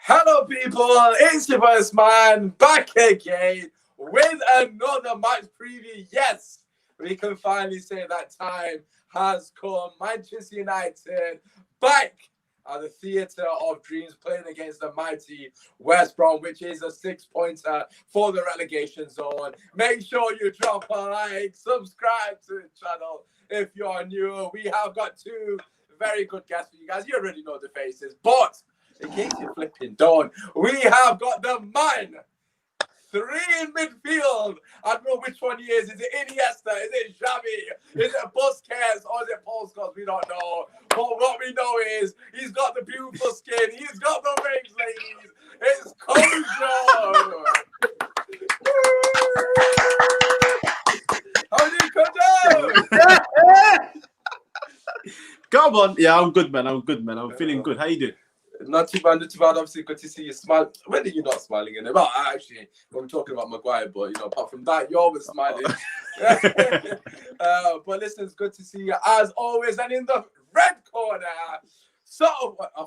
Hello, people. It's your boy Usmaan back again with another match preview. Yes, we can finally say that time has come. Manchester United back at the theatre of dreams, playing against the mighty West Brom, which is a 6-pointer for the relegation zone. Make sure you drop a like, subscribe to the channel if you're new. We have got two very good guests for you guys. You already know the faces, but in case you're flipping down, we have got the man. 3 in midfield. I don't know which one he is. Is it Iniesta? Is it Xavi? Is it Busquets? Or is it Paul Scholes? We don't know. But what we know is he's got the beautiful skin. He's got the rings, ladies. It's Kojo. How are you, Kojo? Come on. Yeah, I'm good, man. I'm feeling good. How you doing? Not too bad. Obviously, good to see you smile. When are you not smiling in it? Well, actually, when we're talking about Maguire, but apart from that, you're always smiling. But listen, it's good to see you as always. And in the red corner, I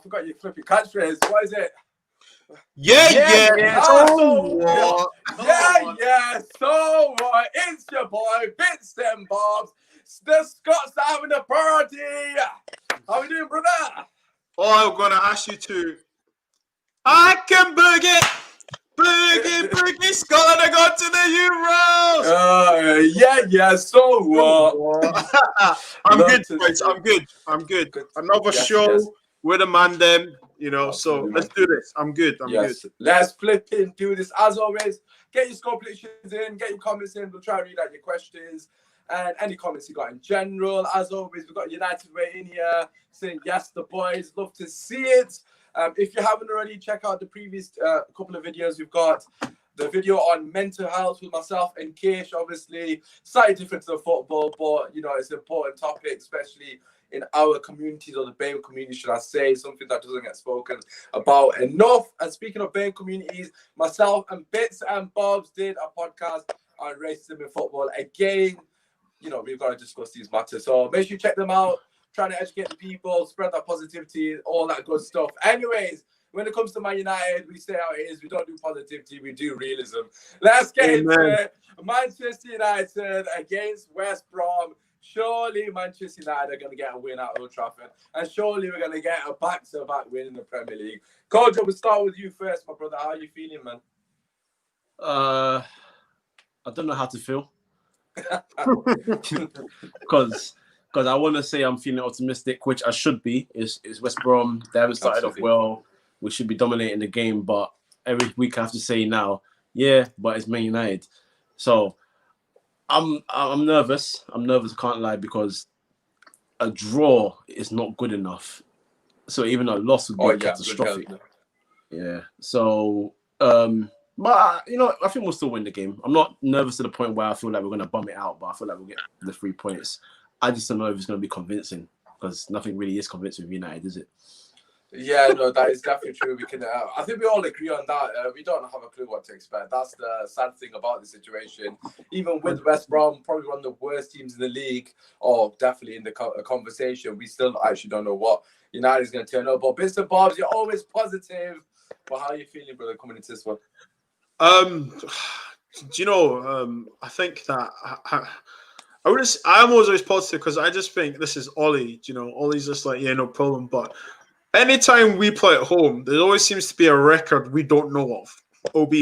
forgot your flippy catchphrase. What is it? Yeah. So what? It's your boy, Bits and Bobs. The Scots are having a party. How we doing, brother? Oh, I'm gonna ask you to. I can boogie, Scotland are going to the Yeah. So what? I'm good, boys. I'm good. Another show with a man, them. So let's do this. I'm good. Good. Let's flip into this. As always, get your score predictions in, get your comments in. We'll try to read out your questions and any comments you got in general. As always, we've got United way in here saying yes, the boys love to see it. If you haven't already, check out the previous couple of videos. We've got the video on mental health with myself and Kish. Obviously, slightly different to the football, but it's an important topic, especially in our communities, or the BAME community, should I say, something that doesn't get spoken about enough. And speaking of BAME communities, myself and Bits and Bobs did a podcast on racism in football. Again, we've got to discuss these matters. So make sure you check them out. Trying to educate the people, spread that positivity, all that good stuff. Anyways, when it comes to Man United, we say how it is. We don't do positivity, we do realism. Let's get into it. Manchester United against West Brom. Surely Manchester United are going to get a win at Old Trafford. And surely we're going to get a back-to-back win in the Premier League. Kojo, we'll start with you first, my brother. How are you feeling, man? I don't know how to feel. Because I want to say I'm feeling optimistic, which I should be. Is West Brom. They haven't started off well. We should be dominating the game. But every week I have to say now, but it's Man United. So I'm nervous. I can't lie, because a draw is not good enough. So even a loss would be catastrophic. Yeah. So but I think we'll still win the game. I'm not nervous to the point where I feel like we're going to bum it out, but I feel like we'll get the 3 points. I just don't know if it's going to be convincing, because nothing really is convincing with United, is it? Yeah, no, that is definitely true. We can, I think we all agree on that. We don't have a clue what to expect. That's the sad thing about the situation. Even with West Brom, probably one of the worst teams in the league, or definitely in the conversation, we still actually don't know what United is going to turn up. But Bits and Bobs, you're always positive. But how are you feeling, brother, coming into this one? I think that I'm always positive, because I just think this is Ollie. Ollie's just like, no problem. But anytime we play at home, there always seems to be a record we don't know of.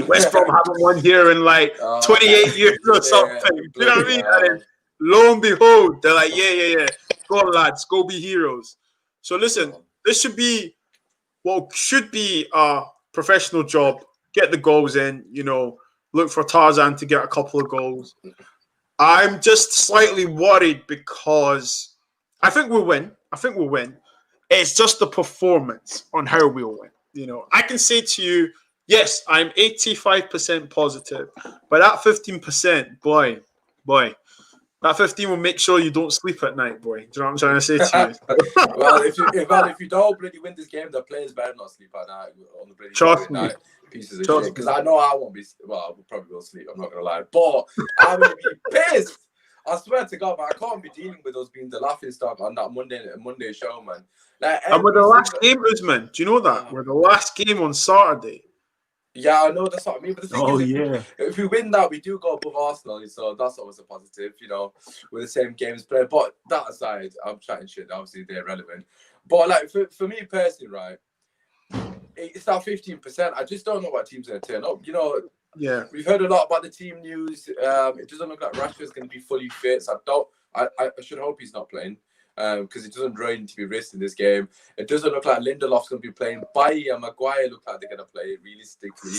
West Brom haven't won here in 28 years or something. You know what I mean? And lo and behold, they're like, yeah. Go on, lads, go be heroes. So listen, this should be a professional job. Get the goals in, look for Tarzan to get a couple of goals. I'm just slightly worried, because I think we'll win. It's just the performance on how we'll win. I can say to you, yes, I'm 85% positive, but that 15%, boy, that 15 will make sure you don't sleep at night, boy. Do you know what I'm trying to say to you? Well, if you don't bloody win this game, the players better not sleep at night on the bloody Trust me. night. Pieces of shit. Because I know I won't be. Well, I probably will sleep. I'm not gonna lie, but I'm gonna be pissed. I swear to God, man, I can't be dealing with us being the laughing stock on that Monday show, man. Like, And we're the last game, Usman. Do you know that? We're the last game on Saturday. Yeah, I know, that's what I mean. But the thing is, if we win that, we do go above Arsenal, so that's always a positive, with the same games played. But that aside, I'm chatting shit. Obviously, they're relevant. But like for me personally, right, it's that 15%. I just don't know what team's going to turn up. Yeah, we've heard a lot about the team news. It doesn't look like Rashford's going to be fully fit. So I should hope he's not playing. Because it doesn't really need to be risked in this game. It doesn't look like Lindelof's going to be playing. Bailly and Maguire look like they're going to play, realistically.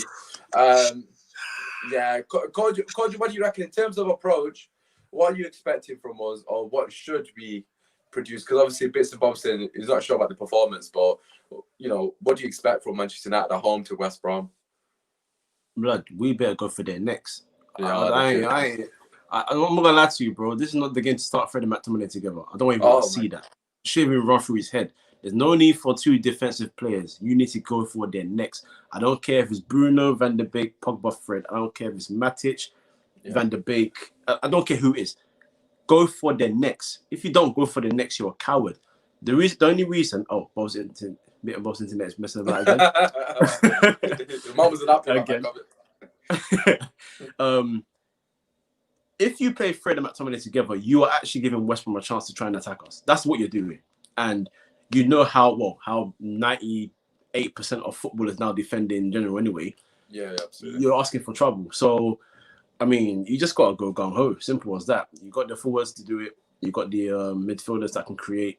Yeah, Koji, what do you reckon in terms of approach? What are you expecting from us, or what should we produce? Because obviously, bits and bobs in, he's not sure about the performance, but what do you expect from Manchester United at home to West Brom? Blood, we better go for their next. Yeah, I'm not gonna lie to you, bro. This is not the game to start Fred and McTominay together. I don't even want to see that. Should even run through his head. There's no need for two defensive players. You need to go for their necks. I don't care if it's Bruno, Van der Beek, Pogba, Fred. I don't care if it's Matic, Van der Beek. I don't care who it is. Go for their necks. If you don't go for the necks, you're a coward. The only reason. Oh, Bob's internet is messing about again. Mum was an apple again. If you play Fred and McTominay together, you are actually giving West Brom a chance to try and attack us. That's what you're doing. And you know how 98% of football is now defending in general anyway. Yeah, absolutely. You're asking for trouble. So, I mean, you just got to go gung-ho. Simple as that. You got the forwards to do it. You got the midfielders that can create.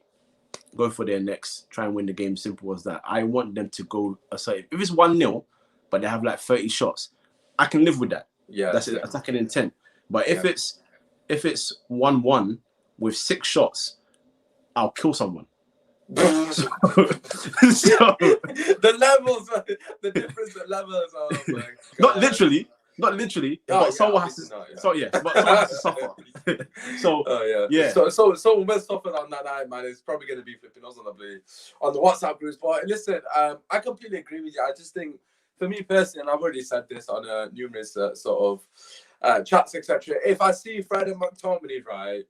Go for their necks. Try and win the game. Simple as that. I want them to go assertive. If it's 1-0, but they have like 30 shots, I can live with that. Yeah, that's it. Attacking intent. But if it's 1-1 with 6 shots, I'll kill someone. The levels, the difference at levels are not literally, but someone has to. But someone has to suffer. So So we're suffering on that night, man. It's probably going to be flipping us on the WhatsApp groups. But listen, I completely agree with you. I just think, for me personally, and I've already said this on numerous sort of chats, etc. If I see Fred and McTominay, right,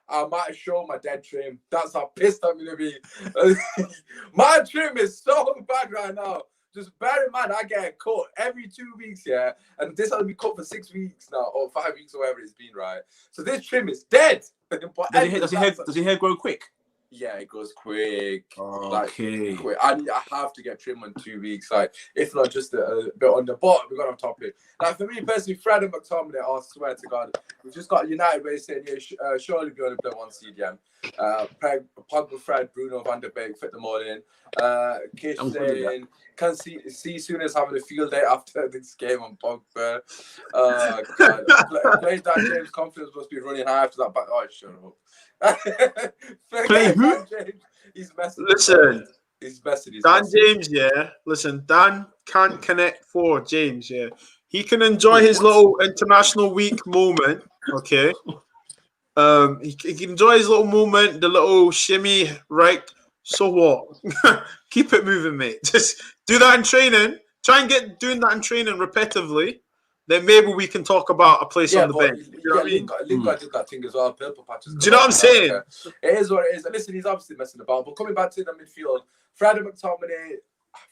I might show my dead trim. That's how pissed I'm gonna be. My trim is so bad right now. Just bear in mind, I get cut every 2 weeks, yeah, and this has been cut for 6 weeks now, or 5 weeks, or whatever it's been, right? So this trim is dead. Does your hair grow quick? Yeah, it goes quick. Okay. Quick. I have to get trimmed in 2 weeks. Like, if not just a bit on the bottom, we're gonna have topic. Like, for me personally, Fred and McTominay, I swear to God, we just got United way saying, yeah, surely we only play one CDM. Pogba, Fred, Bruno, Van der Beek, fit them all in. Kish saying, can see Souness having a field day after this game on Pogba. God. Played that James confidence must be running high after that back. Oh, shut up. Play who? He's messing. Listen, he's messing. Dan James, yeah. Listen, Dan can't connect for James, yeah. He can enjoy his little international week moment, okay. He can enjoy his little moment, the little shimmy, right? So what? Keep it moving, mate. Just do that in training. Try and get doing that in training repetitively. Then maybe we can talk about a place on the bench. You know what I mean? Lingard did that thing as well. Purple patches. Do you know what I'm saying? It is what it is. Listen, he's obviously messing about. But coming back to the midfield, Fred and McTominay,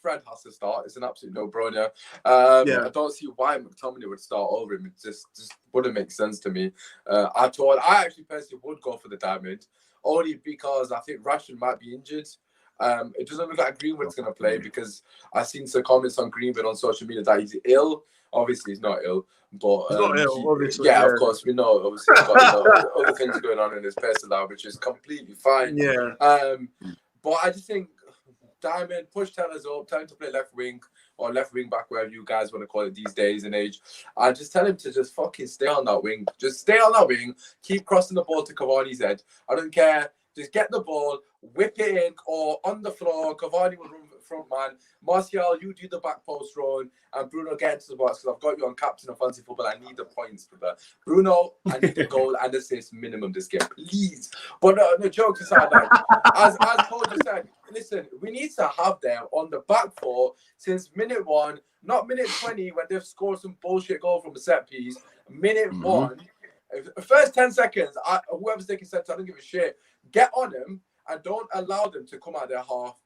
Fred has to start. It's an absolute no-brainer. I don't see why McTominay would start over him. It just wouldn't make sense to me at all. I actually personally would go for the diamond, only because I think Rashford might be injured. It doesn't look like Greenwood's going to play, because I've seen some comments on Greenwood on social media that he's ill. Obviously, he's not ill, but he's not ill, obviously. Yeah, of course, we know. Obviously, he's got other things going on in his personal life, which is completely fine. Yeah. But I just think Diamond, push Tellers up, tell him to play left wing or left wing back, wherever you guys want to call it these days and age. I just tell him to just fucking stay on that wing. Just stay on that wing. Keep crossing the ball to Cavani's head. I don't care. Just get the ball, whip it in, or on the floor. Cavani will run front man. Martial, you do the back post run, and Bruno get into the box, because I've got you on captain of fantasy football. I need the points for that. Bruno, I need the goal and assist minimum this game, please. But no jokes aside, like, as Paul just said, listen, we need to have them on the back four since minute 1, not minute 20 when they've scored some bullshit goal from a set piece. Minute 1. First 10 seconds, whoever's taking centre, I don't give a shit. Get on them and don't allow them to come out their half.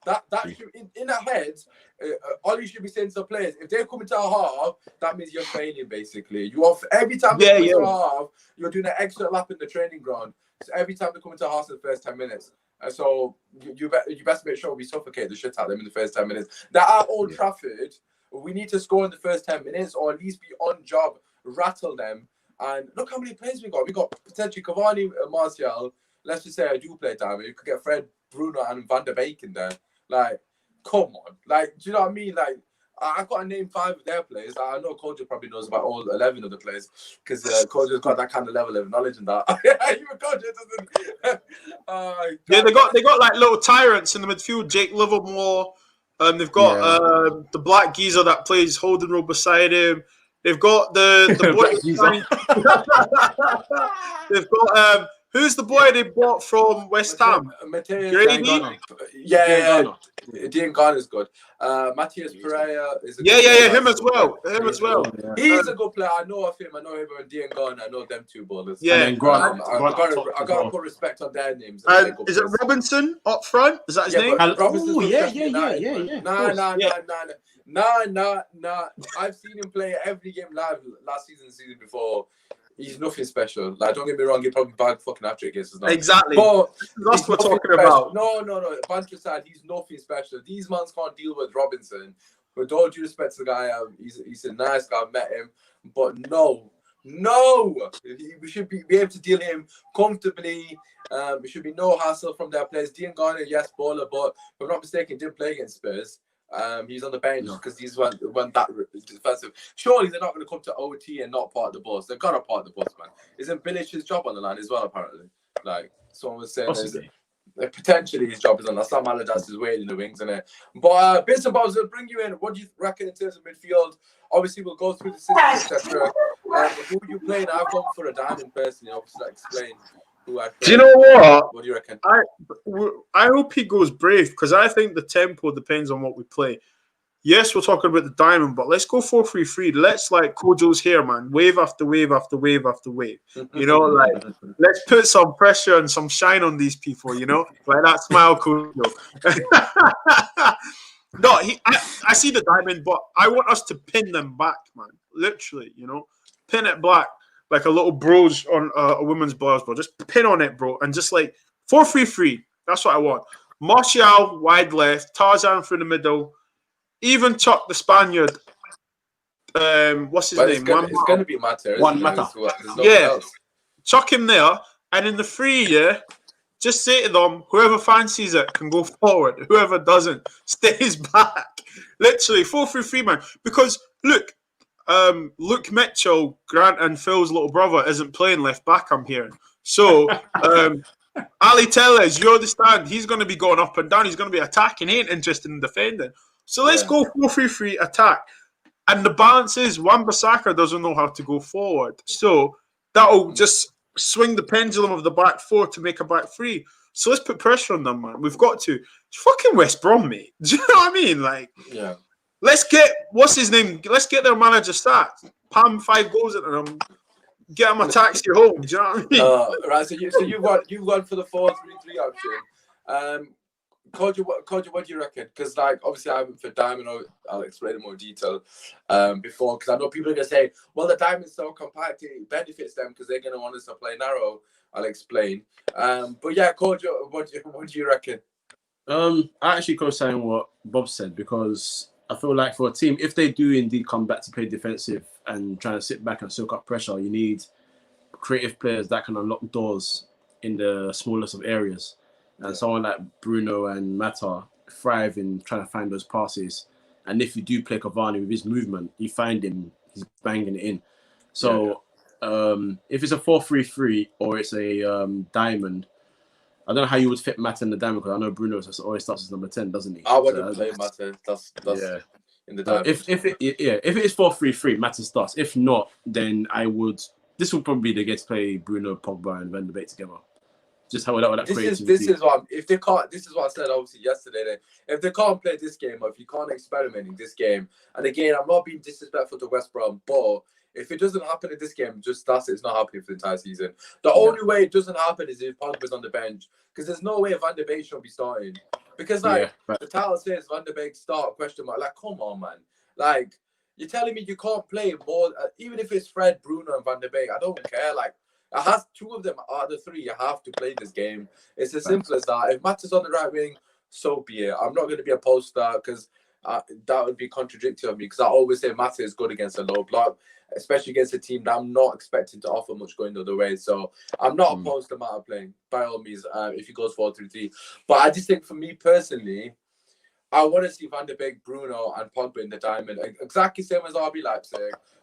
That should, in our heads, all you should be saying to the players, if they're coming to a half, that means you're failing, basically. You are, every time they come to a half, you're doing an extra lap in the training ground. So every time they come into a half in the first 10 minutes. And so you best make sure we suffocate the shit out of them in the first 10 minutes. That at Old Trafford, we need to score in the first 10 minutes or at least be on job, rattle them. And look how many players we got. We got potentially Cavani, Martial. Let's just say I do play Diamond. You could get Fred, Bruno, and Van der Beek in there. Like, come on. Like, do you know what I mean? Like, I've got to name 5 of their players. I know Kojo probably knows about all 11 of the players because Kojo's got that kind of level of knowledge and that. Even Kojo doesn't. Yeah, they got like little tyrants in the midfield. Jake Livermore. They've got the black geezer that plays holding role beside him. They've got the boy. They've got who's the boy they bought from West Ham? Grady. Dean Garner's good. Matthias Pereira is a good player. Him as well. He's a good player. I know of him. I know him and Dean Garner. I know them 2 ballers. Yeah, and Grant, I got to put respect on their names. Is it Robinson up front? Is that his name? Nah. I've seen him play every game live last season, the season before. He's nothing special. Like, don't get me wrong, he probably bagged fucking hat-trick against us now. Exactly. But that's what we're talking about. No. Banter aside, he's nothing special. These mans can't deal with Robinson. With all due respect to the guy, he's a nice guy. I met him. But no. We should be able to deal him comfortably. There should be no hassle from their players. Dean Garner, yes, baller, but if I'm not mistaken, didn't play against Spurs. He's on the bench because these weren't that defensive. Surely they're not going to come to OT and not part of the bus. They've got to part of the bus, man. Isn't Bilic's job on the line as well, apparently? Like, someone was saying potentially his job is on. Sam Allardyce is waiting in the wings, isn't it? But bits and bobs will bring you in. What do you reckon in terms of midfield? Obviously, we'll go through the system, etc. Who are you playing? I've gone for a diamond personally. Obviously, explain. Do you know what? What do you reckon? I hope he goes brave because I think the tempo depends on what we play. Yes, we're talking about the diamond, but let's go 4-3-3. Let's like Kojo's here, man. Wave after wave after wave after wave. You know, like let's put some pressure and some shine on these people. You know, like that smile, Kojo. No, I see the diamond, but I want us to pin them back, man. Literally, you know, pin it back. Like a little brooch on a woman's blouse, bro. Just pin on it, bro. And just like 4-3-3. That's what I want. Martial, wide left. Tarzan through the middle. Even Chuck, the Spaniard. What's his name? It's going to be Mata. Chuck him there. And in the 3, just say to them, whoever fancies it can go forward. Whoever doesn't stays back. Literally, 4-3-3, man. Because, look, Luke Mitchell, Grant and Phil's little brother, isn't playing left back, I'm hearing. So, Ali Tellez, you understand, he's going to be going up and down. He's going to be attacking. He ain't interested in defending. So let's go 4-3-3 attack. And the balance is Wan-Bissaka doesn't know how to go forward. So that'll just swing the pendulum of the back 4 to make a back 3. So let's put pressure on them, man. We've got to. It's fucking West Brom, mate. Do you know what I mean? Like, yeah. Let's get, what's his name? Let's get their manager stats. Palm 5 goals into them. Get them a taxi home. Do you know what I mean? Right. So you've gone for the 4-3-3 option. Kojo, what do you reckon? Because like obviously I went for diamond. I'll explain in more detail before because I know people are gonna say, well, the diamond's so compact, it benefits them because they're gonna want us to play narrow. I'll explain. But yeah, Kojo, what do you reckon? I actually co-sign what Bob said because I feel like for a team, if they do indeed come back to play defensive and trying to sit back and soak up pressure, you need creative players that can unlock doors in the smallest of areas. And someone like Bruno and Mata thrive in trying to find those passes. And if you do play Cavani with his movement, you find him, he's banging it in. So if it's a 4-3-3 or it's a diamond, I don't know how you would fit Mata in the diamond because I know Bruno always starts as number 10, doesn't he? I wouldn't play Mata. That's in the diamond. If it is 4-3-3, Mata starts. If not, then I would. This would probably be the game to play Bruno, Pogba, and Van der Beek together. Just how that creativity. This is what if they can't. This is what I said obviously yesterday. That if they can't play this game, or if you can't experiment in this game, and again, I'm not being disrespectful to West Brom, but If it doesn't happen in this game, just that's it. It's not happening for the entire season. The only way it doesn't happen is if Pogba's on the bench, because there's no way Van der Beek should be starting. Because the title says Van der Beek start ? Like, come on, man. Like, you're telling me you can't play more, even if it's Fred, Bruno, and Van der Beek. I don't care. Like, it has two of them out of the three. You have to play this game. It's as simple as that. If Matt is on the right wing, so be it. I'm not going to be a poster because that would be contradictory of me. Because I always say Matt is good against a low block, especially against a team that I'm not expecting to offer much going the other way. So I'm not opposed to Matt playing by all means if he goes 4-3-3. But I just think for me personally, I want to see Van der Beek, Bruno, and Pogba in the diamond. Exactly same as RB Leipzig.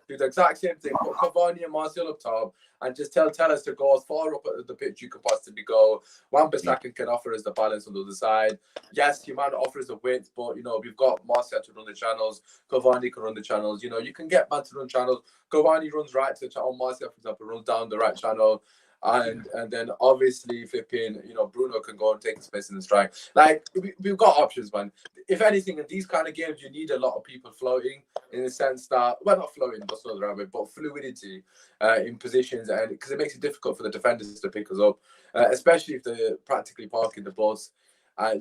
Do the exact same thing. Put Cavani and Martial up top and just tell us to go as far up at the pitch you could possibly go. Wan-Bissaka can offer us the balance on the other side. Yes, he might offer us the width, but, you know, we've got Martial to run the channels. Cavani can run the channels. You know, you can get man to run channels. Cavani runs right to the channel. Martial, for example, runs down the right channel. And then obviously flipping, you know, Bruno can go and take the space in the strike. Like, we've got options, man. If anything, in these kind of games, you need a lot of people floating in the sense that, well, not floating, that's not the right way, but fluidity in positions, and because it makes it difficult for the defenders to pick us up, especially if they're practically parking the bus.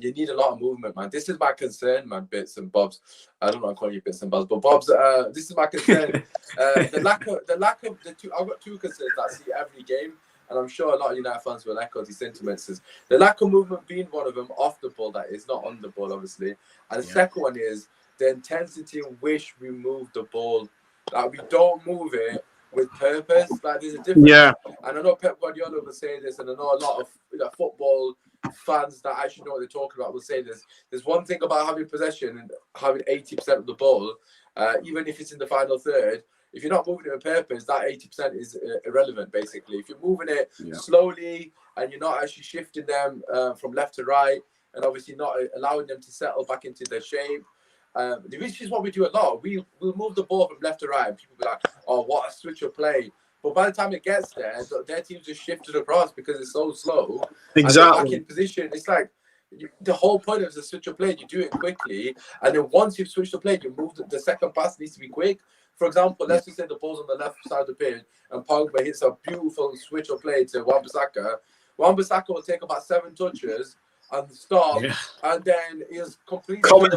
You need a lot of movement, man. This is my concern, man, bits and bobs. I don't know I'm calling you bits and bobs, but bobs, this is my concern. The lack of the two, I've got two concerns that I see every game. And I'm sure a lot of United fans will echo these sentiments. Is the lack of movement being one of them off the ball, that is not on the ball, obviously. And the second one is the intensity in which we move the ball. Like, we don't move it with purpose. Like, there's a difference. Yeah. And I know Pep Guardiola will say this, and I know a lot of football fans that actually know what they're talking about will say this. There's one thing about having possession and having 80% of the ball, even if it's in the final third. If you're not moving it with purpose, that 80% is irrelevant, basically. If you're moving it slowly and you're not actually shifting them from left to right, and obviously not allowing them to settle back into their shape, which is what we do a lot. We'll move the ball from left to right, and people be like, oh, what a switch of play. But by the time it gets there, their team's just shifted across because it's so slow. Exactly. And back in position, it's like, the whole point of the switch of play, you do it quickly, and then once you've switched the play, you move the second pass needs to be quick. For example, let's just say the ball's on the left side of the pitch and Pogba hits a beautiful switch of play to Wan-Bissaka. Wan-Bissaka will take about 7 touches and stop, and then he's completely off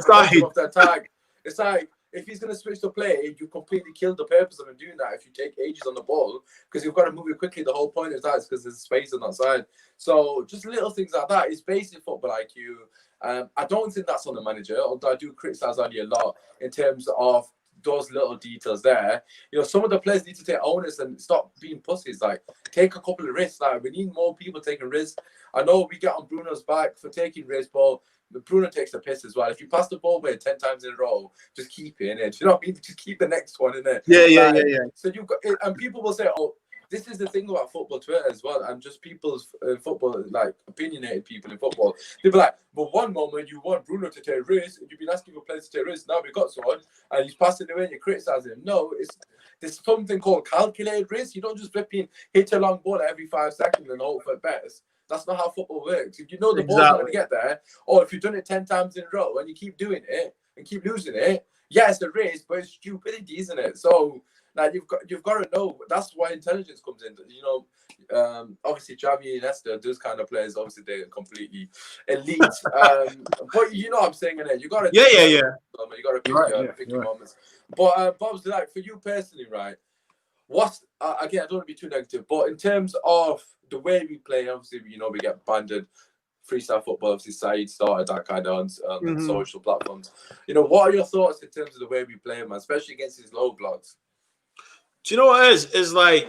the attack. It's like, if he's going to switch the play, you completely kill the purpose of him doing that if you take ages on the ball, because you've got to move it quickly. The whole point is that it's because there's space on that side. So just little things like that. It's basic football IQ. I don't think that's on the manager, although I do criticize Ali a lot in terms of those little details there. You know, some of the players need to take onus and stop being pussies. Like, take a couple of risks. Like, we need more people taking risks. I know we get on Bruno's back for taking risks, but Bruno takes the piss as well. If you pass the ball away 10 times in a row, just keep it in it. You know what I mean? Just keep the next one in it. Yeah. So you've got, and people will say, oh, this is the thing about football Twitter as well, and just people's football, like opinionated people in football. They'll be like, but one moment you want Bruno to take risks, and you've been asking for players to take risks. Now we've got someone, and he's passing away, and you're criticizing him. No, there's something called calculated risk. You don't just hit a long ball every 5 seconds and hope for the best. That's not how football works. If you know the ball's not going to get there, or if you've done it 10 times in a row and you keep doing it and keep losing it, yeah, it's a risk, but it's stupidity, isn't it? So, like, you've got to know. That's why intelligence comes in. You know, obviously Xavi and Iniesta, those kind of players, obviously they're completely elite. But you know what I'm saying, innit? You got to you got to pick your moments. But Bob's, like, for you personally, right? What's again? I don't want to be too negative, but in terms of the way we play, obviously, you know, we get banded. Freestyle football, obviously, Saeed started that kind of on social platforms. You know, what are your thoughts in terms of the way we play, man, especially against these low blocks? Do you know what it is? It's like,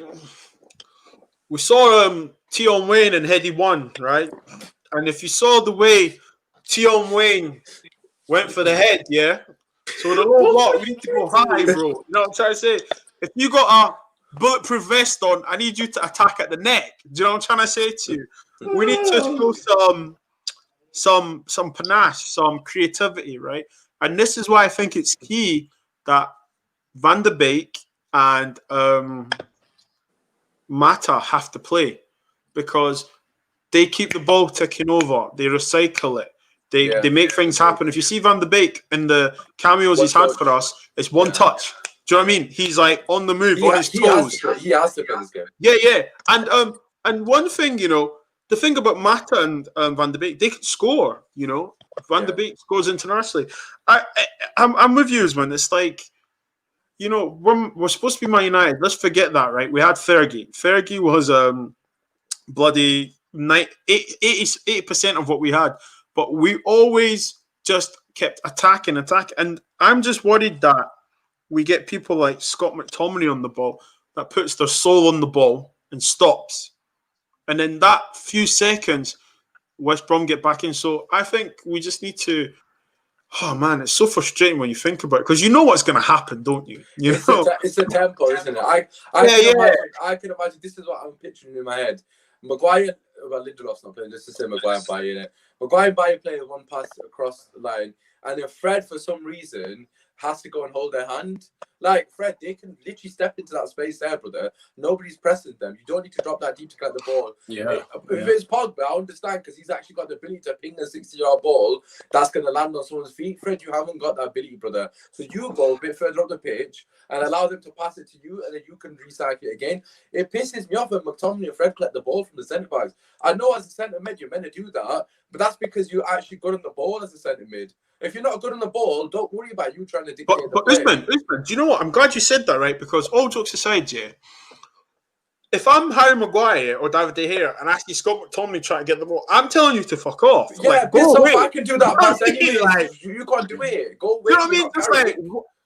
we saw Tion Wayne and Heady One, right? And if you saw the way Tion Wayne went for the head, yeah? So the low block, we need to go high, bro. You know what I'm trying to say? If you got a bulletproof vest on, I need you to attack at the neck. Do you know what I'm trying to say to you? We need to show some panache, some creativity, right? And this is why I think it's key that Van der Beek and Mata have to play, because they keep the ball ticking over. They recycle it. They make things happen. If you see Van der Beek in the cameos he's had for us, it's one touch. Do you know what I mean? He's like on the move, on his He toes. he has to play this game. Yeah. And one thing, the thing about Mata and Van de Beek, they can score. Van de Beek scores internationally. I'm with you, man. It's like, we're supposed to be Man United. Let's forget that, right? We had Fergie. Fergie was bloody 80% of what we had, but we always just kept attacking. And I'm just worried that we get people like Scott McTominay on the ball that puts their soul on the ball and stops. And then that few seconds, West Brom get back in. So I think we just need to. Oh man, it's so frustrating when you think about it because you know what's going to happen, don't you? It's a tempo, isn't it? I can imagine. This is what I'm picturing in my head. Maguire, Lindelof's not playing. Just to say Maguire and Bayer in it. Maguire and Bayer playing one pass across the line, and then Fred, for some reason, has to go and hold their hand. Like, Fred, they can literally step into that space there, brother. Nobody's pressing them. You don't need to drop that deep to get the ball. Yeah. If it's Pogba, I understand because he's actually got the ability to ping a 60-yard ball that's going to land on someone's feet. Fred, you haven't got that ability, brother. So you go a bit further up the pitch and allow them to pass it to you, and then you can recycle it again. It pisses me off when McTominay and Fred collect the ball from the centre-backs. I know as a centre-mid, you're meant to do that, but that's because you're actually good on the ball as a centre-mid. If you're not good on the ball, don't worry about you trying to dictate the play. Usmaan, do you know what? I'm glad you said that, right? Because all jokes aside, yeah, if I'm Harry Maguire or David De Gea and actually Scott McTominay trying to get the ball, I'm telling you to fuck off. Yeah, like, go away. I can do that pass anyway. Like, you can't do it. Go away. You know what I mean? It's like,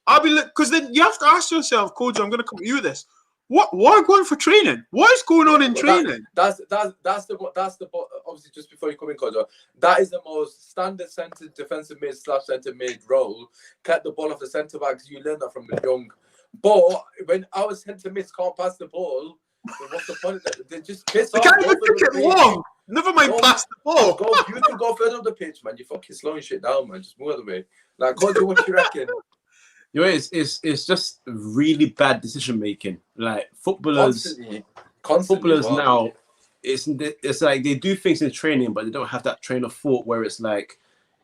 I'll be because then you have to ask yourself, Coach, I'm going to come to you with this. Why are going for training? What is going on in training? That's the obviously just before you come in, Coach. That is the most standard centre defensive mid / centre mid role. Cut the ball off the centre backs. You learn that from the young. But when our centre mids can't pass the ball, then what's the point? They just piss off. They can't even kick it long. Never mind pass the ball. You can go further up the pitch, man. You're fucking slowing shit down, man. Just move out of the way. Like, Coach, what you reckon? It's just really bad decision making. Like footballers now, it's like they do things in training, but they don't have that train of thought where it's like,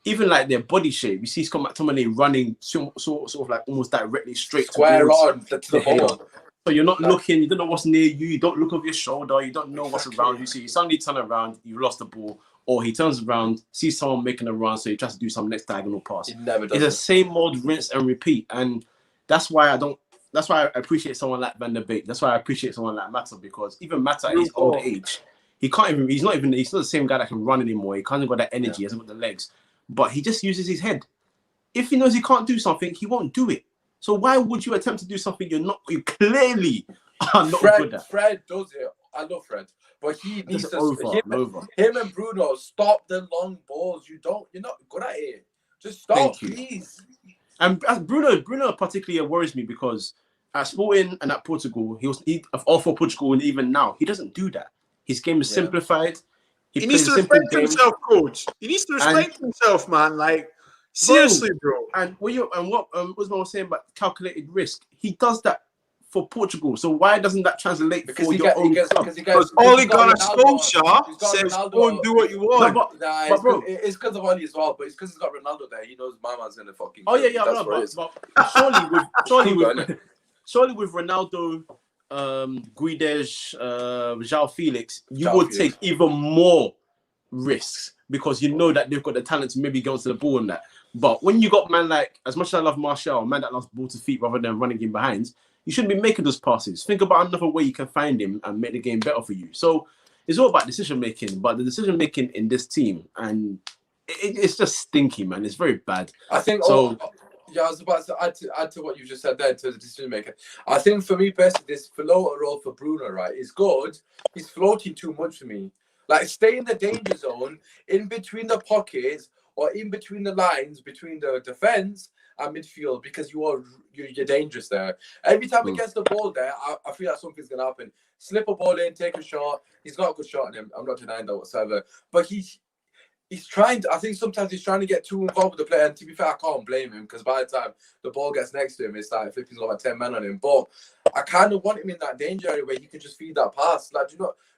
even like their body shape. You see Scott McTominay running sort of like almost directly straight square on to the ball. So you're not looking. You don't know what's near you. You don't look over your shoulder. You don't know what's around you. So you suddenly turn around, you lost the ball. Or he turns around, sees someone making a run, so he tries to do some next diagonal pass. He never does. It's the same old rinse and repeat, and that's why I appreciate someone like Van der Beek. That's why I appreciate someone like Mata, because even Mata at his old age, he's not the same guy that can run anymore. He can't got that energy. He hasn't got the legs, but he just uses his head. If he knows he can't do something, he won't do it. So why would you attempt to do something you clearly are not good at? Fred does it. I love Fred. But he needs him and Bruno stop the long balls. You're not good at it. Just stop, please. And Bruno particularly worries me because at Sporting and at Portugal, he all for Portugal, and even now he doesn't do that. His game is simplified. He needs to respect himself, Coach. He needs to respect himself, man. Like seriously, bro. And what Usmaan was saying about calculated risk, he does that for Portugal. So why doesn't that translate for your own club? Because Ole Gunnar Solskjaer says, "Go and do what you want." No, bro, it's because of Ole as well. But it's because he's got Ronaldo there. He knows my man's gonna fucking. Oh yeah. Surely with Ronaldo, Guedes, João Felix, you would take even more risks because you know that they've got the talent to maybe go onto the ball and that. But when you got man like, as much as I love Martial, a man that loves ball to feet rather than running in behind, you shouldn't be making those passes. Think about another way you can find him and make the game better for you. So it's all about decision making, but the decision making in this team, and it's just stinky, man. It's very bad. I think so. I was about to add to what you just said there in terms of decision making. I think for me personally, this floater role for Bruno, right, is good. He's floating too much for me. Like, stay in the danger zone, in between the pockets, or in between the lines, between the defense and midfield, because you're dangerous there. Every time he gets the ball there, I feel like something's gonna happen. Slip a ball in, take a shot. He's got a good shot on him. I'm not denying that whatsoever. But he's trying to. I think sometimes he's trying to get too involved with the player. And to be fair, I can't blame him because by the time the ball gets next to him, it's like flipping like 10 men on him. But I kind of want him in that danger area where he can just feed that pass. Like,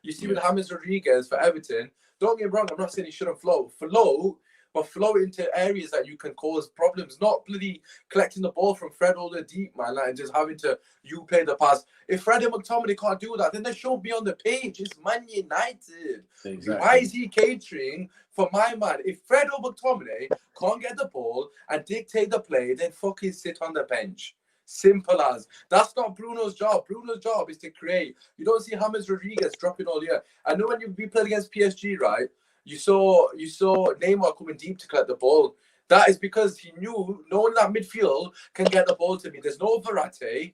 you see with James Rodriguez for Everton. Don't get me wrong. I'm not saying he shouldn't float. Float, but flow it into areas that you can cause problems. Not bloody collecting the ball from Fred all the deep, man, like, and just having to you play the pass. If Fred and McTominay can't do that, then they should be on the page. It's Man United. Exactly. Why is he catering for my man? If Fred or McTominay can't get the ball and dictate the play, then fucking sit on the bench. Simple as. That's not Bruno's job. Bruno's job is to create. You don't see James Rodriguez dropping all year. I know when we played against PSG, right? You saw Neymar coming deep to collect the ball. That is because he knew no one in that midfield can get the ball to me. There's no Verratti.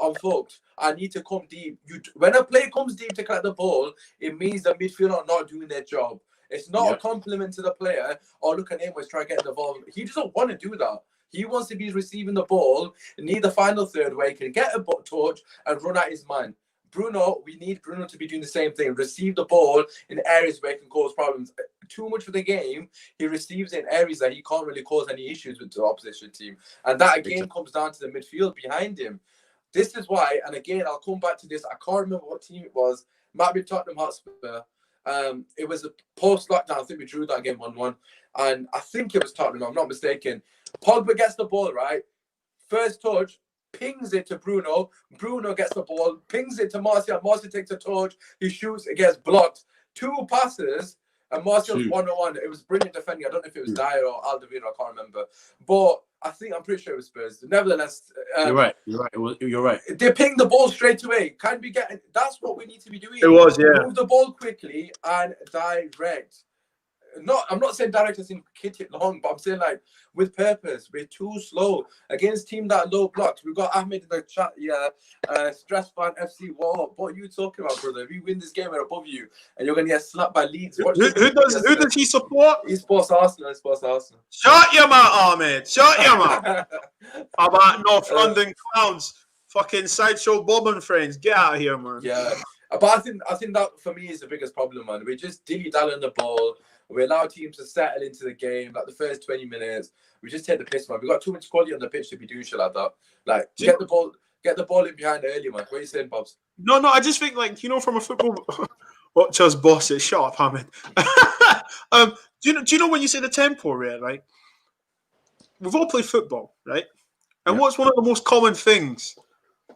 I'm fucked. I need to come deep. When a player comes deep to collect the ball, it means the midfield are not doing their job. It's not a compliment to the player. Oh, look at Neymar trying to get involved. He doesn't want to do that. He wants to be receiving the ball and need the final third where he can get a touch and run at his man. Bruno, we need Bruno to be doing the same thing. Receive the ball in areas where he can cause problems. Too much of the game, he receives in areas that he can't really cause any issues with the opposition team. And that again comes down to the midfield behind him. This is why, and again, I'll come back to this. I can't remember what team it was. Might be Tottenham Hotspur. It was a post-lockdown. I think we drew that game 1-1. And I think it was Tottenham, I'm not mistaken. Pogba gets the ball, right? First touch, pings it to Bruno. Bruno gets the ball, pings it to Martial. Martial takes a touch. He shoots, it gets blocked. 2 passes, and Martial's 1-on-1. It was brilliant defending. I don't know if it was Dyer or Alderweireld, I can't remember. But I'm pretty sure it was Spurs. Nevertheless, you're right. You're right. They ping the ball straight away. Can we get? That's what we need to be doing. It was, yeah. Move the ball quickly and direct. I'm not saying direct as in hit it long, but I'm saying like with purpose. We're too slow against team that low blocks. We've got Ahmed in the chat. Yeah, stress fan FC. What are you talking about, brother? If we win this game, we're above you, and you're gonna get slapped by Leeds. Who does he support? He supports Arsenal. Shut your mouth, Ahmed. Shut your mouth. How about North London clowns? Fucking sideshow Bob and friends. Get out of here, man. Yeah, but I think that for me is the biggest problem, man. We just dilly-dally the ball. We allow teams to settle into the game. Like the first 20 minutes, we just take the piss, man. We got too much quality on the pitch to be doing shit like that. Like get the ball in behind early, man. What are you saying, Bobs? No, I just think like from a football watcher's boss, it's shut up, Ahmed. Do you know when you say the tempo, right? We've all played football, right? And what's one of the most common things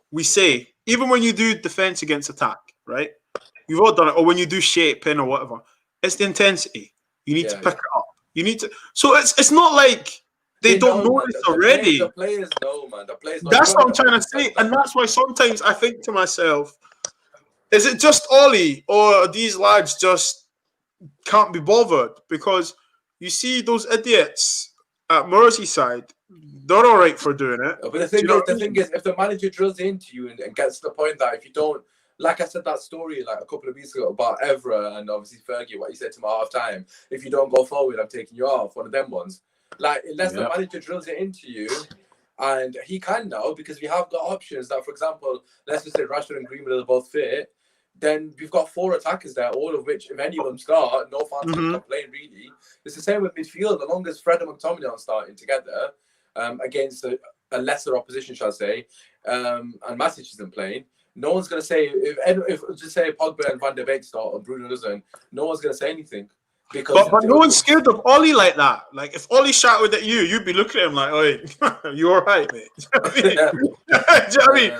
we say, even when you do defense against attack, right? You've all done it, or when you do shape in or whatever. It's the intensity. You need to pick it up. You need to. So it's not like they don't know this already. The players know, man. The players know. That's what I'm trying to say, and that's why sometimes I think to myself, is it just Ollie or these lads just can't be bothered? Because you see those idiots at Merseyside, they're all right for doing it. But the thing is, if the manager drills into you and gets to the point that if you don't. Like I said that story like a couple of weeks ago about Evra and obviously Fergie, what he said to me at half time. If you don't go forward, I'm taking you off. One of them ones. Like unless the manager drills it into you, and he can now because we have got options that, for example, let's just say Rashford and Greenwood are both fit. Then we've got 4 attackers there, all of which, if any of them start, no fans can complain really. It's the same with midfield. The long as Fred and McTominay aren't starting together against a lesser opposition, shall I say, and Matic isn't playing. No one's going to say, if just say Pogba and Van de Beek start or Bruno doesn't, no one's going to say anything. Because but no one's scared of Ollie like that. Like, if Ollie shouted at you, you'd be looking at him like, "Oi, you all right, mate?" Do you know what I mean?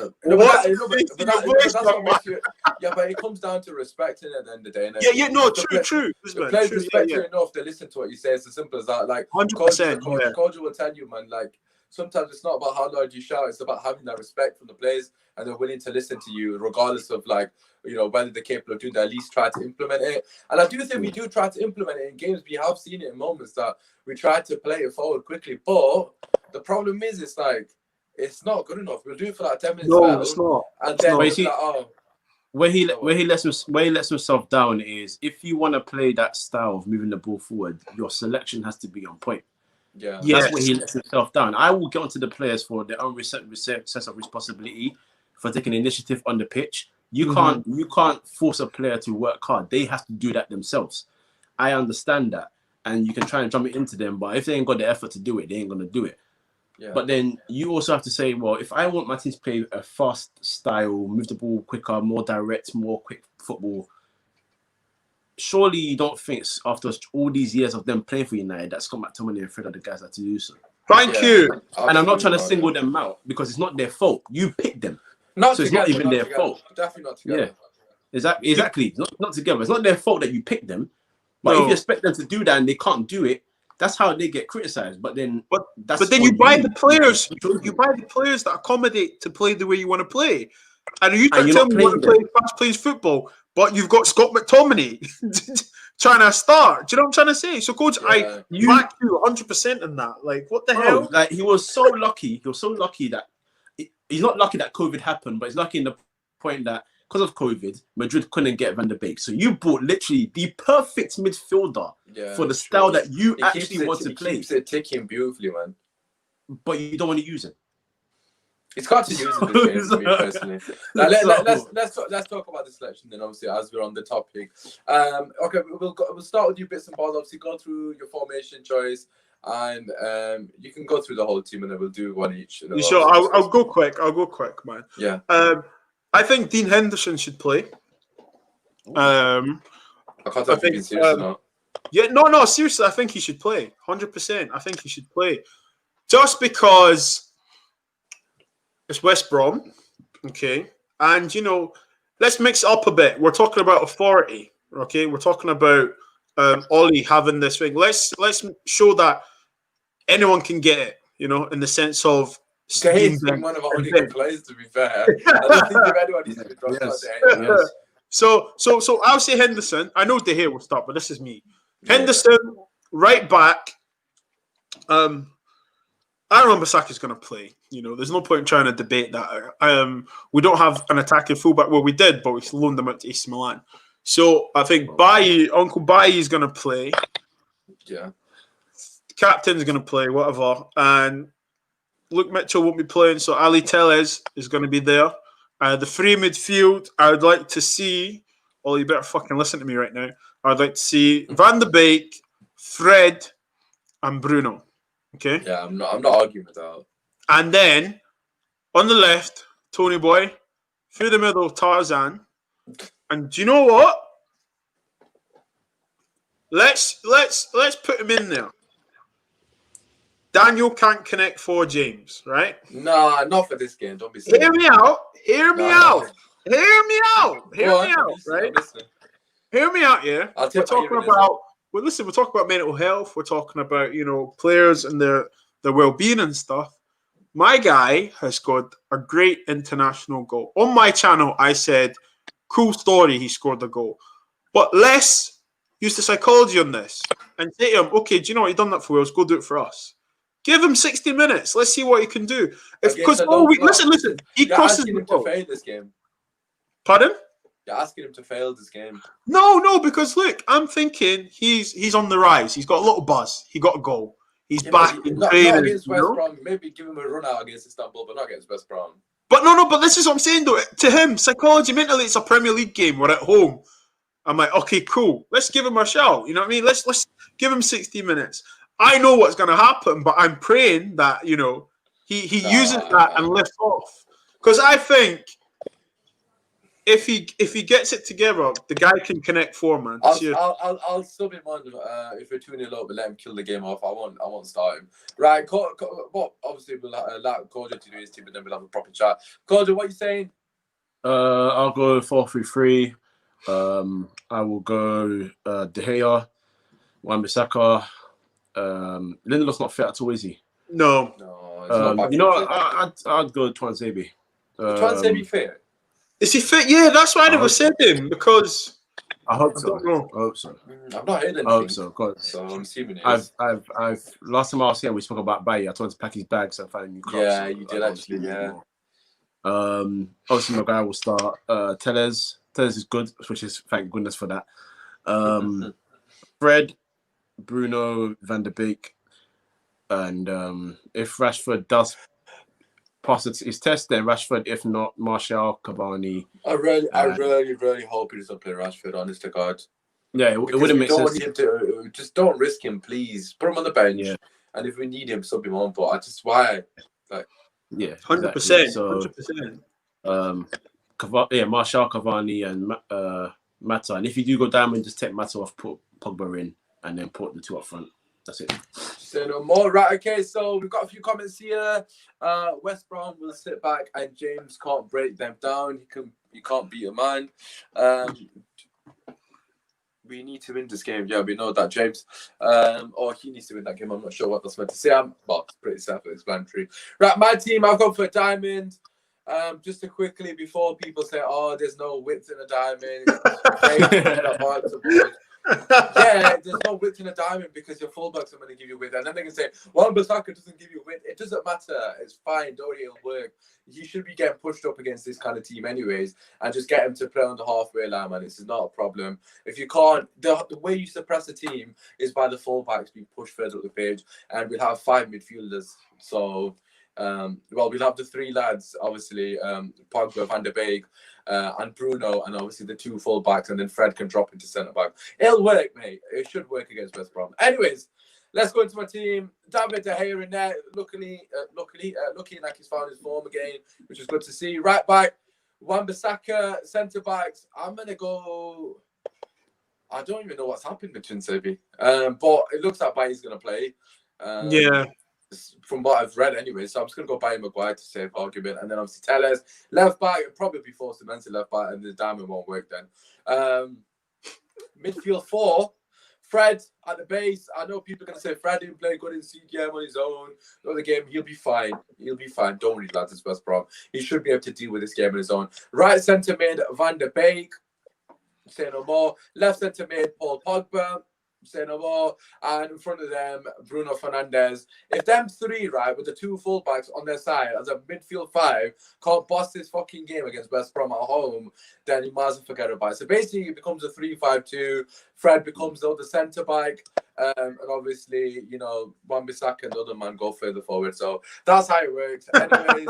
But it comes down to respecting at the end of the day. True. The players respect you enough, they listen to what you say. It's as simple as that. Like, 100%. Coach will tell you, man, like, sometimes it's not about how loud you shout, it's about having that respect from the players and they're willing to listen to you regardless of like, whether they're capable of doing that, at least try to implement it. And I do think we do try to implement it in games. We have seen it in moments that we try to play it forward quickly. But the problem is it's like, it's not good enough. We'll do it for like 10 minutes. No, it's not. And then it's like, where he lets himself down is if you want to play that style of moving the ball forward, your selection has to be on point. Yeah, that's where he lets himself down. I will get onto the players for their own sense of responsibility for taking initiative on the pitch. You can't force a player to work hard. They have to do that themselves. I understand that, and you can try and drum it into them, but if they ain't got the effort to do it, they ain't gonna do it. Yeah. But then you also have to say, well, if I want my team to play a fast style, move the ball quicker, more direct, more quick football, surely you don't think after all these years of them playing for United that Scott McTominay and Fred are the guys that to do so. Thank you. And I'm not trying to single them out because it's not their fault. You picked them. Not so together, it's not even their together. fault. Definitely not together. Yeah, exactly. Not together. It's not their fault that you picked them. But if you expect them to do that and they can't do it, that's how they get criticized. But then, you buy the players. You buy the players that accommodate to play the way you want to play. And you tell me you want to play fast-paced football, but you've got Scott McTominay trying to start. Do you know what I'm trying to say? So, coach, I back you 100% in that. Like, what the hell? Like, he was so lucky. He was so lucky that he's not lucky that COVID happened, but he's lucky in the point that because of COVID, Madrid couldn't get Van der Beek. So you bought literally the perfect midfielder for the style that you actually want to play. He keeps it ticking beautifully, man. But you don't want to use it. It's hard to use in this game, for me personally. Now, let's talk about the selection then, obviously, as we're on the topic. Okay, we'll start with you bits and bobs. Obviously, go through your formation choice, and you can go through the whole team, and then we'll do one each. You sure? I'll go quick. I'll go quick, man. Yeah. I think Dean Henderson should play. I can't tell if you're serious or not. Yeah, no, seriously, I think he should play. 100%. I think he should play. Just because it's West Brom, okay? And, let's mix it up a bit. We're talking about authority, okay? We're talking about Ollie having this thing. Let's really that anyone can get it, in the sense of He's been one of our only good players, to be fair. I don't think if anyone needs to be dropped out. So I'll say Henderson. I know De Gea will start, but this is me. Henderson, right back. Aaron Wan-Bissaka's going to play. There's no point in trying to debate that. We don't have an attacking fullback. Well, we did, but we loaned them out to AC Milan. So I think Uncle Bailly is going to play. Yeah. Captain's going to play, whatever. And Luke Mitchell won't be playing, so Ali Tellez is going to be there. The free midfield, I would like to see. Oh, you better fucking listen to me right now. I'd like to see Van der Beek, Fred, and Bruno. Okay. Yeah, I'm not arguing with that. And then on the left, Tony Boy. Through the middle, Tarzan. And do you know what? Let's put him in there. Daniel can't connect for James, right? Nah, not for this game. Don't be silly. Hear me out. Hear me out, right? Hear me out, yeah. We're talking about mental health. We're talking about, players and their well-being and stuff. My guy has scored a great international goal. On my channel, I said, cool story, he scored the goal. But let's use the psychology on this and say to him, okay, do you know what? You've done that for Wales. Go do it for us. Give him 60 minutes. Let's see what he can do. Listen. He crosses him to fail this game. Pardon? You're asking him to fail this game. No, because look, I'm thinking he's on the rise. He's got a little buzz. He got a goal. He's back in training. Not against West Brom. Maybe give him a run out against Istanbul, but not against West Brom. But but this is what I'm saying though. To him, psychology, mentally, it's a Premier League game. We're at home. I'm like, okay, cool. Let's give him a shout. You know what I mean? Let's give him 60 minutes. I know what's going to happen, but I'm praying that he uses that and lifts off. Because I think if he gets it together, the guy can connect four, man. I'll still be mind if we're 2-0 up, but let him kill the game off. I won't start him. Right, well, obviously we'll allow Cordia to do his team, but then we'll have a proper chat. Cordia, what are you saying? I'll go 4-3-3. I will go De Gea, Wan-Bissaka. Lindelof's not fit at all, is he? No. I'd go Tuanzebe. Tuanzebe fit? Is he fit? Yeah, that's why I never said him, because I hope so. I've not heard anything. I hope so. So I'm assuming it is. I've last time I was here, we spoke about Bailly. I told him to pack his bags and find a new club. Yeah, you did actually. Yeah. Obviously, my guy will start. Tellez is good, which is thank goodness for that. Fred, Bruno, Van der Beek, and if Rashford does pass his test, then Rashford. If not, Martial, Cavani. I really hope he doesn't play Rashford. Honest to God. Yeah, it wouldn't make sense. Just don't risk him, please. Put him on the bench, and if we need him, sub him on. But I just why, like, 100%. So, 100%. Martial, Cavani, and Mata. And if you do go diamond, just take Mata off, put Pogba in, and then put the two up front. That's it. Say no more. Right, okay, so we've got a few comments here. West Brom will sit back and James can't break them down. He can't beat a man. We need to win this game. Yeah, we know that, James. Or he needs to win that game. I'm not sure what that's meant to say. Well, it's pretty self-explanatory. Right, my team, I've gone for a diamond. Just to quickly, before people say, "Oh, there's no width in a diamond," yeah, there's no width in a diamond because your fullbacks are going to give you width, and then they can say, "Wan-Bissaka doesn't give you width." It doesn't matter. It's fine. Don't worry, it'll work. You should be getting pushed up against this kind of team, anyways, and just get him to play on the halfway line, man. This is not a problem. If you can't, the way you suppress a team is by the fullbacks being pushed further up the page, and we'll have 5 midfielders. So. We'll have the 3 lads, obviously, Pogba, Van der Beek, and Bruno, and obviously the 2 full backs, and then Fred can drop into centre back. It'll work, mate. It should work against West Brom. Anyways, let's go into my team. David De Gea in there, looking like he's found his form again, which is good to see. Right back, Wan-Bissaka, centre backs. I'm gonna go. I don't even know what's happened between Sebi, but it looks like Bailly's gonna play. Yeah. From what I've read anyway, so I'm just going to go Barry Maguire to save argument, and then obviously Tellez, left back, it'll probably be forced to mention left back, and the diamond won't work then. Midfield 4, Fred at the base. I know people are going to say Fred didn't play good in CDM on his own. Another game, he'll be fine. He'll be fine. Don't worry, lads, it's West Brom. He should be able to deal with this game on his own. Right centre mid, Van der Beek. Say no more. Left centre mid, Paul Pogba. Say no more, and in front of them, Bruno Fernandes. If them 3, right, with the 2 fullbacks on their side as a midfield 5 can't boss this fucking game against West Brom at home, then you might as well forget about it. So basically, it becomes a 3-5-2. Fred becomes the other centre back, and obviously, you know, Wan-Bissaka and the other man go further forward. So that's how it works. Anyways,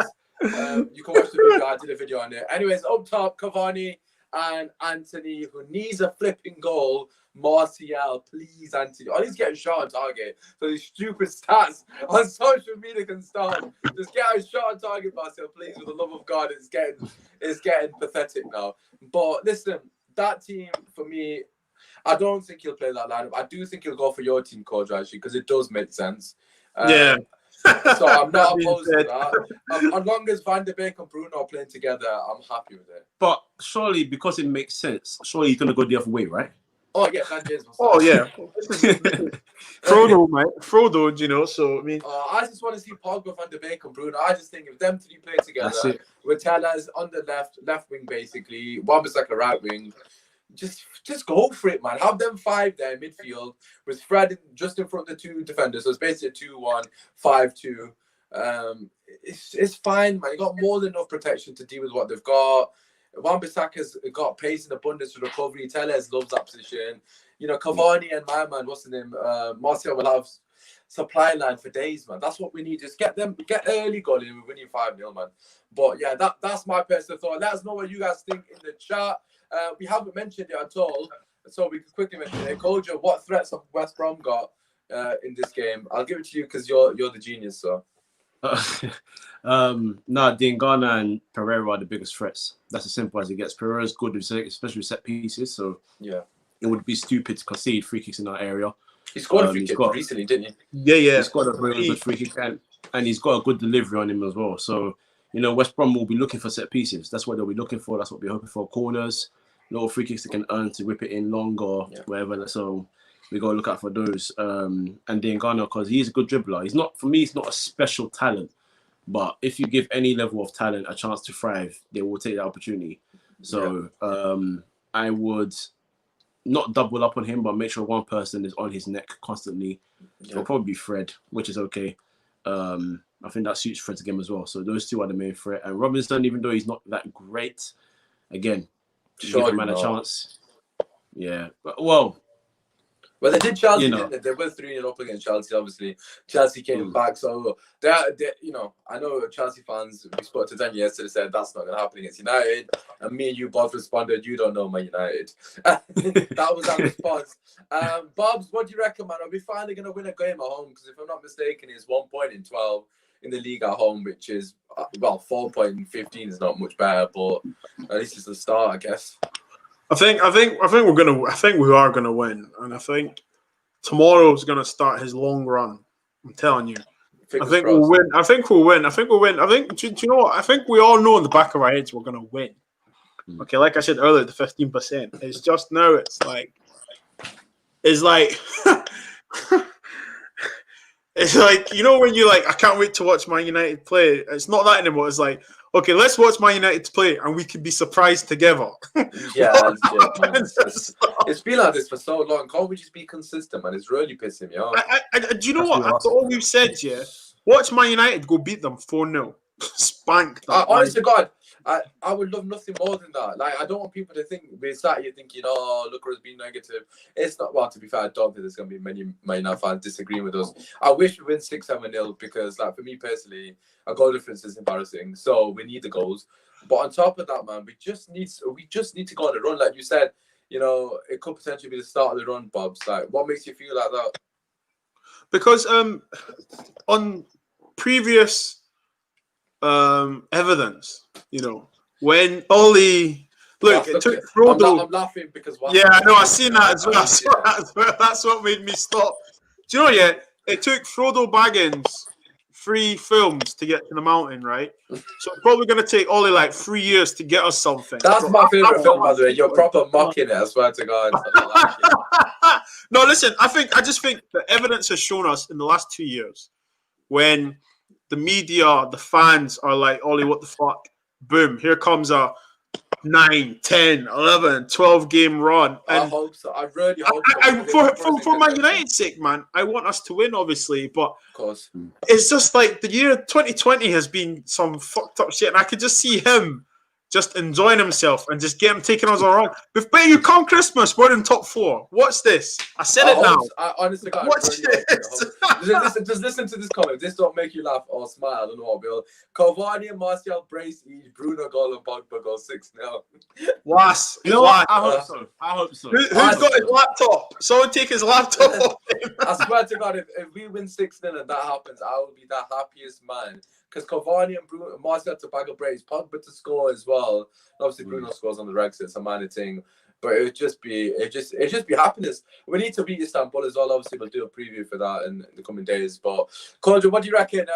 you can watch the video. I did a video on it. Anyways, up top, Cavani and Anthony, who needs a flipping goal. Martial, please, Anthony. Oh, he's getting shot on target. So these stupid stats on social media can start. Just get a shot on target, Martial, please, with the love of God. It's getting pathetic now. But listen, that team, for me, I don't think he'll play that lineup. I do think he'll go for your team, coach, actually, because it does make sense. Yeah. So I'm not opposed to that. As long as Van der Beek and Bruno are playing together, I'm happy with it. But surely, because it makes sense, surely he's going to go the other way, right? Oh, yeah, that is. Oh, yeah. Frodo, mate. Frodo, you know, so, I mean. I just want to see Pogba, Van der Beek and Bruno. I just think if them 3 play together, with Tellez on the left wing, basically, Wan-Bissaka right wing, just go for it, man. Have them 5 there, midfield, with Fred just in front of the 2 defenders. So it's basically a 2-1, 5-2. It's fine, man. You got more than enough protection to deal with what they've got. Wan-Bissaka's got pace and abundance for recovery. Tellez loves that position. You know, Cavani and my man, what's the name? Martial will have supply line for days, man. That's what we need. Just get early goal in. We're winning 5-0, man. But yeah, that's my personal thought. Let us know what you guys think in the chat. We haven't mentioned it at all, so we can quickly mention it. Kojo, what threats have West Brom got in this game? I'll give it to you because you're the genius, so. Diangana and Pereira are the biggest threats. That's as simple as it gets. Pereira's good, especially with set pieces. So yeah, it would be stupid to concede free kicks in that area. He scored a free kick recently, didn't he? Yeah. He's got a really good free kick and he's got a good delivery on him as well. So, you know, West Brom will be looking for set pieces. That's what they'll be looking for. That's what we're hoping for. Corners, little free kicks they can earn to whip it in long or whatever. So we got to look out for those. And Diangana, because he's a good dribbler. He's not a special talent. But if you give any level of talent a chance to thrive, they will take that opportunity. So I would not double up on him, but make sure one person is on his neck constantly. It'll probably be Fred, which is okay. I think that suits Fred's game as well. So those 2 are the main threat. And Robinson, even though he's not that great, again, give him a chance. Yeah. Well, they did Chelsea, didn't they? They were 3-0 up against Chelsea, obviously. Chelsea came back, so they, you know, I know Chelsea fans, we spoke to Dan yesterday, said that's not going to happen against United. And me and you both responded, you don't know Man United. That was our response. Bobs, what do you reckon, man? Are we finally going to win a game at home? Because if I'm not mistaken, it's 1 point in 12 in the league at home, which is, 4 point in 15 is not much better, but at least it's the start, I guess. I think we are gonna win, and I think tomorrow's gonna start his long run. I'm telling you. I think we'll win. I think we'll win. Do you know what? I think we all know in the back of our heads we're gonna win. Okay, like I said earlier, the 15%. It's just now. It's like it's like, you know, when you're like, I can't wait to watch Man United play. It's not that anymore. It's like, okay, let's watch Man United play and we can be surprised together. Yeah, it's been like this for so long. Can't we just be consistent, man? It's really pissing me off. Do you know what? After all we've said, yeah, watch Man United go beat them 4-0. Spank that. Honest to God, I would love nothing more than that. Like, I don't want people to think we're sat here thinking, oh, look, us being negative. It's not. Well, to be fair, I don't think there's going to be many Man United fans disagreeing with us. I wish we win 6-7-0 because, like, for me personally, a goal difference is embarrassing. So we need the goals. But on top of that, man, we just need to go on a run. Like you said, you know, it could potentially be the start of the run, Bobs. Like, what makes you feel like that? Because on previous evidence, you know, when Ollie it took Frodo. I'm laughing because yeah, I know, I seen that as well. That's what made me stop. Do you know? Yeah, it took Frodo Baggins 3 films to get to the mountain, right? So it's probably going to take Ollie like 3 years to get us something. That's my favorite film, by the way. You're proper mocking it, I swear to God. No, listen, I just think the evidence has shown us in the last 2 years when the media, the fans are like, Ollie, what the fuck? Boom, here comes a 9, 10, 11, 12 game run. And I hope so. I really hope so. For Man United's sake, man, I want us to win, obviously, but of course, it's just like the year 2020 has been some fucked up shit, and I could just see him just enjoying himself and just get him taking us around. But you come Christmas, we're in top 4. What's this? I said it now. I honestly can't. What's this? Just listen to this comment. This don't make you laugh or smile. I don't know what will. Cavani and Martial brace each. Bruno goal and Pogba goal 6-0. Was. You know what? I hope so. Who's got his laptop? Someone take his laptop off him. I swear to God, if we win 6-0 and that happens, I will be the happiest man. Because Cavani and Bruno, Martial to bag a brace, Pogba to score as well. Obviously, Bruno scores on the reg, so it's a minor thing. But it just be happiness. We need to beat Istanbul as well. Obviously, we'll do a preview for that in the coming days. But Conjo, what do you reckon?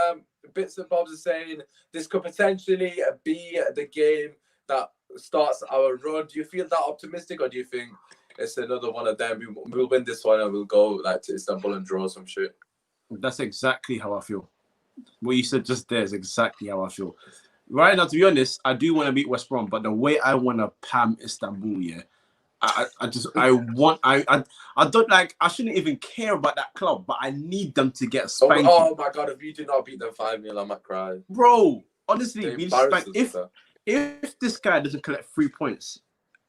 Bits and Bobs are saying this could potentially be the game that starts our run. Do you feel that optimistic, or do you think it's another one of them? We'll win this one and we'll go like to Istanbul and draw some shit. That's exactly how I feel. What you said just there is exactly how I feel. Right now, to be honest, I do want to beat West Brom, but the way I want to pam Istanbul, yeah, I don't like. I shouldn't even care about that club, but I need them to get spanked. Oh my God! If you do not beat them 5-0, I might cry, bro. Honestly, we spanked. If this guy doesn't collect 3 points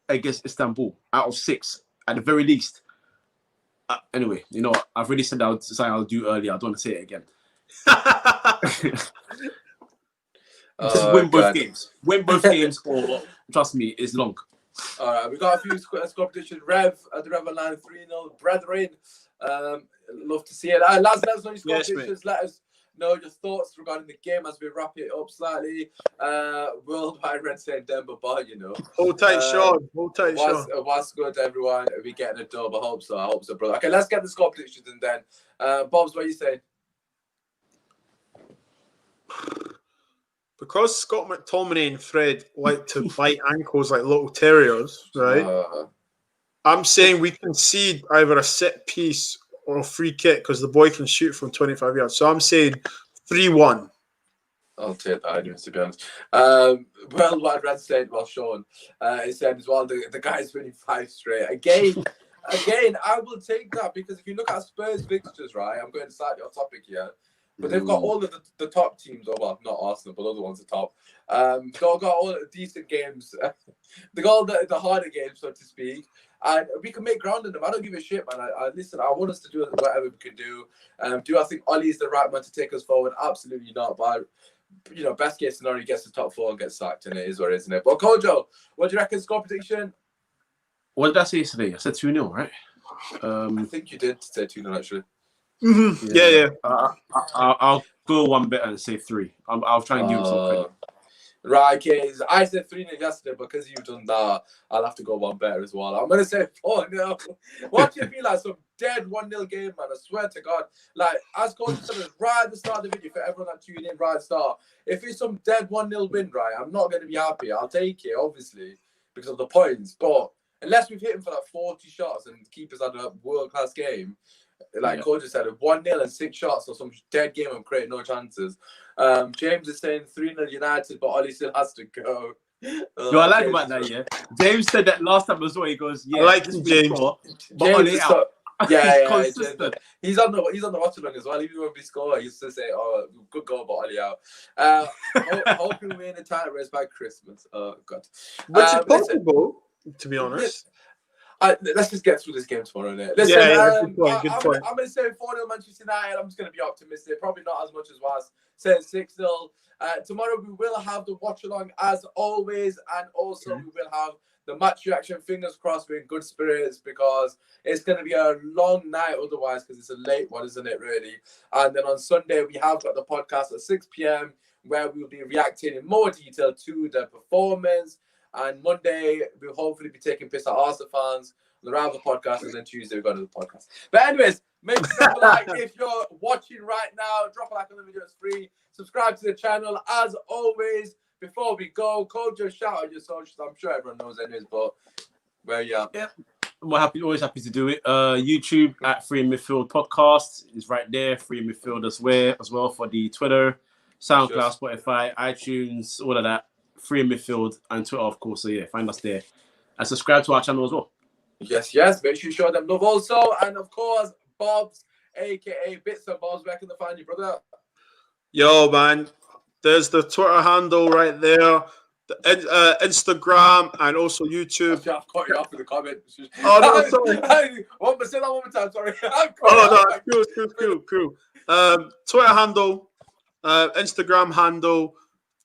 against Istanbul out of 6, at the very least. Anyway, you know what? I've already said something I'll do earlier. I don't want to say it again. Just win both games. Win both games, or trust me, it's long. All right, we got a few score predictions. Rev at the Rev line 3-0. Brethren, love to see it. Lads, let us know your score predictions. Let us know your thoughts regarding the game as we wrap it up slightly. Worldwide Red saying Denver Bar, you know. Hold tight, Sean. Hold tight, Sean. What's good, everyone? Are we getting a dub? I hope so. Brother. Okay, let's get the score predictions and then. Bobs, what are you saying? Because Scott McTominay and Fred like to bite ankles like little terriers, right? I'm saying we concede either a set piece or a free kick because the boy can shoot from 25 yards. So I'm saying 3-1. I'll take that anyway, to be honest. Worldwide Red said, well, Sean, he said as well, the guy's winning 5 straight. Again, I will take that because if you look at Spurs fixtures, right, I'm going slightly off topic here. But they've got all of the top teams, or well, not Arsenal, but other ones at top. They've got all the decent games. They got all the harder games, so to speak. And we can make ground in them. I don't give a shit, man. Listen, I want us to do whatever we can do. Do I think Ollie is the right man to take us forward? Absolutely not. But, you know, best case scenario, he gets the top 4 and gets sacked, and it is what it is, isn't it? But Kojo, what do you reckon? Score prediction? What did I say yesterday? I said 2-0, right? I think you did say 2-0, actually. Mm-hmm. Yeah. I'll go one better and say 3. I'll try and give him some credit. Right, okay. I said 3-0 yesterday, but because you've done that, I'll have to go one better as well. I'm going to say 4-0. Watch it be like some dead 1-0 game, man. I swear to God. Like, as Coach said right at the start of the video, for everyone that tuned in right at the start, if it's some dead 1-0 win, right, I'm not going to be happy. I'll take it, obviously, because of the points. But unless we've hit him for like 40 shots and the keeper's had a world-class game, like Coach said, 1-0 and 6 shots or some dead game and create no chances. James is saying 3-0 United, but Ollie still has to go. Yo, I like about that, yeah. James said that last time as well. He goes, yeah, I like this James. score, but James Ollie is out. yeah, Consistent. He's on the watch along as well. Even when we score, he used to say, "Oh, good goal, but Ollie out." Hoping we win a title race by Christmas. Oh God, which is possible, to be honest. Let's just get through this game tomorrow. Listen, good point. I'm going to say 4-0 Manchester United. I'm just going to be optimistic. Probably not as much as was saying 6-0. Tomorrow we will have the watch along as always, and also we will have the match reaction. Fingers crossed, we're in good spirits because it's going to be a long night otherwise because it's a late one, isn't it? Really. And then on Sunday we have got the podcast at 6 p.m. where we'll be reacting in more detail to the performance. And Monday, we'll hopefully be taking piss at Arsenal fans on the Rival podcast, and then Tuesday, we've got another podcast. But anyways, make sure to like if you're watching right now. Drop a like on the video, it's free. Subscribe to the channel. As always, before we go, Cole, just shout out your socials. I'm sure everyone knows anyways, but where you at? Yeah. Always happy to do it. YouTube at Free Midfield Podcast is right there. Free Midfield as well for the Twitter, SoundCloud, Spotify, iTunes, all of that. Free Midfield and Twitter, of course. So yeah, find us there and subscribe to our channel as well. Yes. Make sure you show them love also, and of course, Bob's, aka Bits and Bobs. Where can they find you, brother? Yo, man, there's the Twitter handle right there, the Instagram, and also YouTube. Actually, I've cut you off in the comment. Oh no, sorry. Say that one more time. Sorry. Cool. Twitter handle, Instagram handle.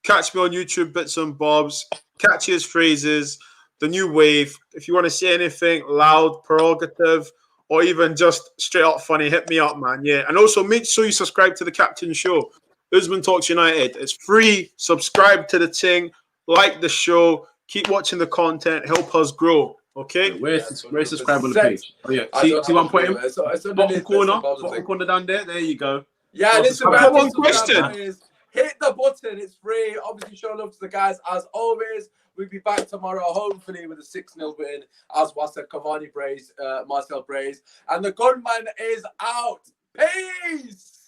Catch me on YouTube, Bits and Bobs. Catchiest phrases, the new wave. If you want to say anything loud, prerogative, or even just straight up funny, hit me up, man. Yeah. And also make sure you subscribe to the Captain Show. Usmaan Talks United. It's free. Subscribe to the thing. Like the show. Keep watching the content. Help us grow. Okay? Where's subscribe on the page? Oh, yeah. See one point? Bottom corner down there. There you go. Yeah, listen, I've got one question. Hit the button. It's free. Obviously, show love to the guys as always. We'll be back tomorrow, hopefully, with a 6-0 win. As was said, Cavani brace, Marcel brace. And the gunman is out. Peace!